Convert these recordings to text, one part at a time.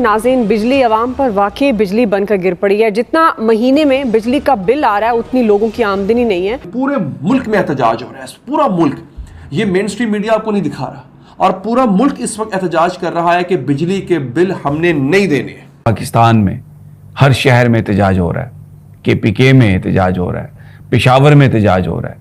नाज़रीन, बिजली अवाम पर वाकई बिजली बनकर गिर पड़ी है। जितना महीने में बिजली का बिल आ रहा है उतनी लोगों की आमदनी नहीं है। पूरे मुल्क में एहतजाज हो रहा है, पूरा मुल्क। ये मेन स्ट्रीम मीडिया आपको नहीं दिखा रहा, और पूरा मुल्क इस वक्त एहतजाज कर रहा है कि बिजली के बिल हमने नहीं देने। पाकिस्तान में हर शहर में एहतजाज हो रहा है, KPK में एहतजाज हो रहा है, पेशावर में एहतजाज हो रहा है,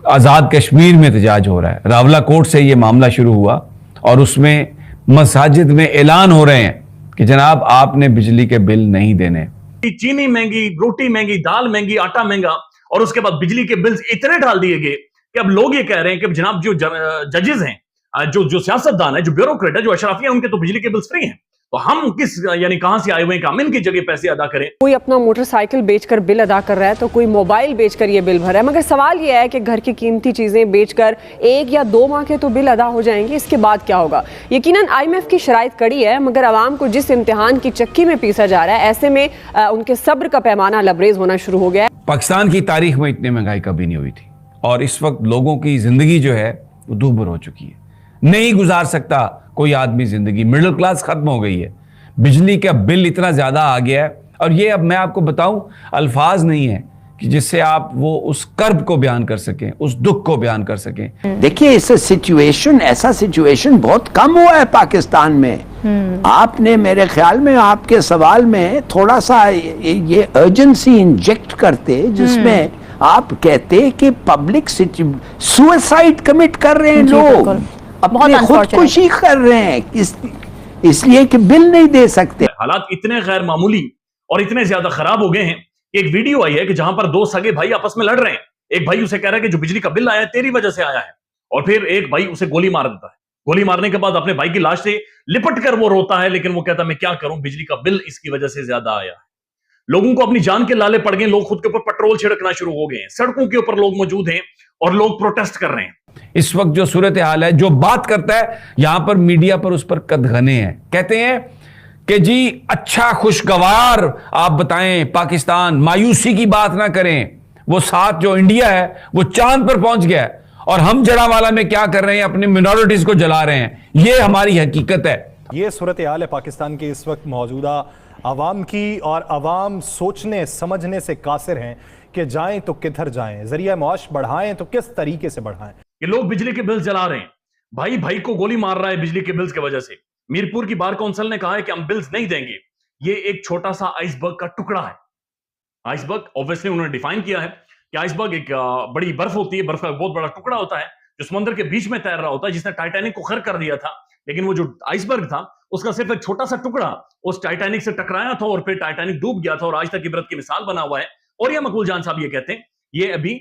आज़ाद कश्मीर में एहतजाज हो रहा है। रावला कोर्ट से ये मामला शुरू हुआ और उसमें मसाजिद में ऐलान हो रहे हैं कि जनाब आपने बिजली के बिल नहीं देने। चीनी महंगी, रोटी महंगी, दाल महंगी, आटा महंगा, और उसके बाद बिजली के बिल्स इतने डाल दिए गए कि अब लोग ये कह रहे हैं कि जनाब जो जजेस हैं, जो सियासतदान है, जो ब्यूरोक्रेट है, जो अशराफिया, उनके तो बिजली के बिल्स फ्री हैं। तो हम किस यानी कहां से आए हुए हैं कि हम इनकी जगह पैसे अदा करें? कोई अपना मोटरसाइकिल बेचकर बिल अदा कर रहा है तो कोई मोबाइल बेचकर ये बिल भर रहा है। मगर सवाल ये है कि घर की कीमती चीजें बेचकर 1 या 2 माह के तो बिल अदा हो जाएंगे, इसके बाद क्या होगा? यकीनन IMF की शराइत कड़ी है, मगर आवाम को जिस इम्तिहान की चक्की में पीसा जा रहा है, ऐसे में उनके सब्र का पैमाना लबरेज होना शुरू हो गया है। पाकिस्तान की तारीख में इतनी महंगाई कभी नहीं हुई थी, और इस वक्त लोगों की जिंदगी जो है वो दूभर हो चुकी है। नहीं गुजार सकता कोई आदमी जिंदगी, मिडिल क्लास खत्म हो गई है। बिजली का बिल इतना ज्यादा आ गया है, और ये अब मैं आपको बताऊं, अल्फाज नहीं है कि जिससे आप वो उस कर्ब को बयान कर सकें, उस दुख को बयान कर सकें। देखिए, ऐसा सिचुएशन बहुत कम हुआ है पाकिस्तान में। आपने मेरे ख्याल में आपके सवाल में थोड़ा सा ये अर्जेंसी इंजेक्ट करते, जिसमें आप कहते कि पब्लिक सुसाइड कमिट कर रहे हैं, लोग अपनी खुदकुशी कर रहे हैं इसलिए कि बिल नहीं दे सकते। हालात इतने गैर मामूली और इतने ज्यादा खराब हो गए हैं कि एक वीडियो आई है कि जहां पर 2 सगे भाई आपस में लड़ रहे हैं। एक भाई उसे कह रहा है कि जो बिजली का बिल आया है तेरी वजह से आया है, और फिर एक भाई उसे गोली मार देता है। गोली मारने के बाद अपने भाई की लाश से लिपट कर वो रोता है, लेकिन वो कहता है मैं क्या करूं, बिजली का बिल इसकी वजह से ज्यादा आया है। लोगों को अपनी जान के लाले पड़ गए, लोग खुद के ऊपर पेट्रोल छिड़कना शुरू हो गए हैं, सड़कों के ऊपर लोग मौजूद हैं और लोग प्रोटेस्ट कर रहे हैं। इस वक्त जो सूरत हाल है, जो बात करता है यहां पर मीडिया पर उस पर कदघने हैं। कहते हैं कि जी अच्छा खुशगवार आप बताएं, पाकिस्तान मायूसी की बात ना करें, वो साथ जो इंडिया है वो चांद पर पहुंच गया है, और हम जड़ावाला में क्या कर रहे हैं, अपनी मिनॉरिटीज को जला रहे हैं। ये हमारी हकीकत है। ये सूरत हाल है पाकिस्तान की इस वक्त मौजूदा आवाम की, और आवाम सोचने समझने से कासिर हैं कि जाएं तो किधर जाएं, जरिया मुआश बढ़ाएं तो किस तरीके से बढ़ाएं। ये लोग बिजली के बिल्स जला रहे हैं, भाई भाई को गोली मार रहा है बिजली के बिल्स की वजह से। मीरपुर की बार काउंसिल ने कहा है कि हम बिल्स नहीं देंगे। ये एक छोटा सा आइसबर्ग का टुकड़ा है। आइसबर्ग ऑब्वियसली उन्होंने डिफाइन किया है कि आइसबर्ग एक बड़ी बर्फ होती है, बर्फ का बहुत बड़ा टुकड़ा होता है जो समुद्र के बीच में तैर रहा होता है, जिसने टाइटैनिक को गर्क कर दिया था। लेकिन वो जो आइसबर्ग था उसका सिर्फ एक छोटा सा टुकड़ा उस टाइटैनिक से टकराया था, और फिर टाइटैनिक डूब गया था, और आज तक इबरत की मिसाल बना हुआ है। और ये मकबूल जान साहब ये कहते हैं ये अभी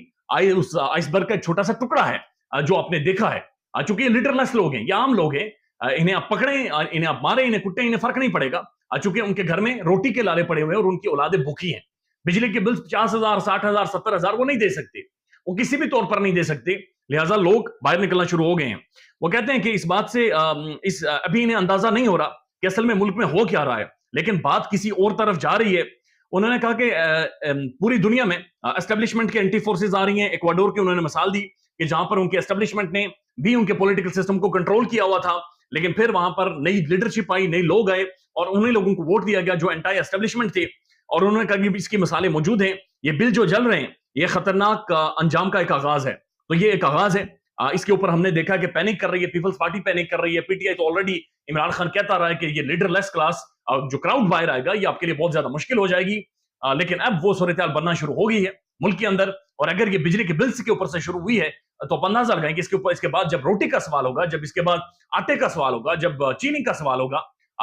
उस आइसबर्ग का एक छोटा सा टुकड़ा है जो आपने देखा है। चूंकि ये लीडरलेस लोग हैं, ये आम लोग हैं, इन्हें आप पकड़े, इन्हें आप मारे, इन्हें कुट्टे, इन्हें फर्क नहीं पड़ेगा। चूंकि उनके घर में रोटी के लाले पड़े हुए हैं और उनकी औलादें भूखी हैं। बिजली के बिल 50,000, 60,000, 70,000 वो नहीं दे सकते, वो किसी भी तौर पर नहीं दे सकते। लिहाजा लोग बाहर निकलना शुरू हो गए हैं। वो कहते हैं कि इस बात से अभी इन्हें अंदाजा नहीं हो रहा कि असल में मुल्क में हो क्या रहा है, लेकिन बात किसी और तरफ जा रही है। उन्होंने कहा कि पूरी दुनिया में एस्टेब्लिशमेंट के एंटी फोर्सेस आ रही हैं। इक्वाडोर की उन्होंने मिसाल दी कि जहां पर उनके एस्टेब्लिशमेंट ने भी उनके पॉलिटिकल सिस्टम को कंट्रोल किया हुआ था, लेकिन फिर वहां पर नई लीडरशिप आई, नए लोग आए, और उन्हीं लोगों को वोट दिया गया जो एंटी एस्टेब्लिशमेंट थे। और उन्होंने कहा कि इसकी मिसालें मौजूद हैं, ये बिल जो जल रहे हैं ये खतरनाक अंजाम का एक आगाज है। तो ये एक आगाज है, इसके ऊपर हमने देखा कि पैनिक कर रही है, पीपल्स पार्टी पैनिक कर रही है, PTI तो ऑलरेडी इमरान खान कहता रहा है कि ये लीडरलेस क्लास जो क्राउड बाहर आएगा ये आपके लिए बहुत ज्यादा मुश्किल हो जाएगी। लेकिन अब वो सूरत हाल बनना शुरू हो गई है मुल्क के अंदर। और अगर ये बिजली के बिल्स के ऊपर से शुरू हुई है तो आप अंदाजा लगाएं कि इसके बाद जब रोटी का सवाल होगा, जब इसके बाद आटे का सवाल होगा, जब चीनी का सवाल होगा,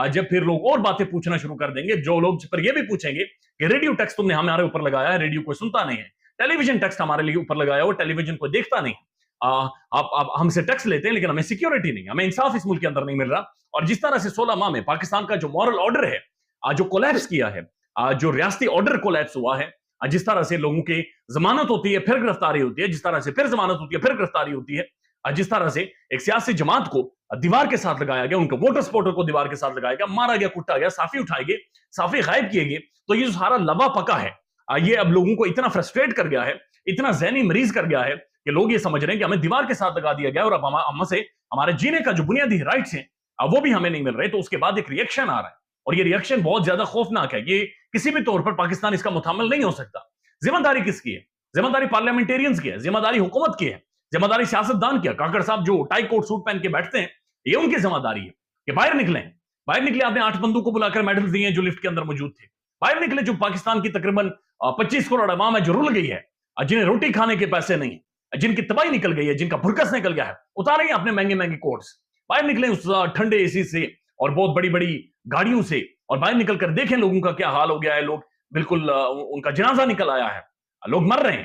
जब फिर लोग और बातें पूछना शुरू कर देंगे। जो लोग पर ये भी पूछेंगे कि रेडियो टैक्स तुमने हमारे ऊपर लगाया है, रेडियो को सुनता नहीं है, टेलीविजन टैक्स हमारे लिए ऊपर लगाया है, वो टेलीविजन को देखता नहीं, आप हमसे टैक्स लेते हैं लेकिन हमें सिक्योरिटी नहीं, हमें इंसाफ इस मुल्क के अंदर नहीं मिल रहा। और जिस तरह से 16 माह में पाकिस्तान का जो मॉरल ऑर्डर है जो कोलैप्स किया है, जो रियासती ऑर्डर कोलैप्स हुआ है, जिस तरह से लोगों की जमानत होती है फिर गिरफ्तारी होती है, जिस तरह से फिर जमानत होती है फिर गिरफ्तारी होती है, जिस तरह से एक सियासी जमात को दीवार के साथ लगाया गया, उनके वोटर सपोर्टर को दीवार के साथ लगाया गया, मारा गया, कुटा गया, साफी उठाए गए, साफी गायब किए गए, तो ये जो सारा लबा पका है ये अब लोगों को इतना फ्रस्ट्रेट कर गया है, इतना ज़हनी मरीज कर गया है कि लोग ये समझ रहे हैं कि हमें दीवार के साथ लगा दिया गया और अब हमसे हमारे जीने का जो बुनियादी राइट्स हैं वो भी हमें नहीं मिल रहे। तो उसके बाद एक रिएक्शन आ रहा है, اور یہ ریئیکشن بہت زیادہ خوفناک ہے. یہ کسی بھی طور پر پاکستان اس کا متحمل نہیں ہو سکتا. ذمہ داری کس کی ہے؟ ذمہ داری پارلیمنٹیرینز کی ہے, ذمہ داری حکومت کی ہے, ذمہ داری سیاستدان کی ہے. کاکڑ صاحب جو ٹائی کوٹ سوٹ پہن کے بیٹھتے ہیں, یہ ان کی ذمہ داری ہے کہ باہر نکلیں. باہر نکلے, آپ نے 8 بندوں کو بلا کر میڈل دیے جو لفٹ کے اندر موجود تھے. باہر نکلے جو پاکستان کی تقریباً 25 کروڑ عوام ہے جو رل گئی ہے, جنہیں روٹی کھانے کے پیسے نہیں, جن کی تباہی نکل گئی ہے, جن کا بھرکس نکل گیا ہے, اتاریں اپنے مہنگے مہنگے کوٹس. باہر نکلیں اس ٹھنڈے اے سی سے اور بہت بڑی بڑی گاڑیوں سے, اور باہر نکل کر دیکھیں لوگوں کا کیا حال ہو گیا ہے. لوگ بالکل ان کا جنازہ نکل آیا ہے, لوگ مر رہے ہیں.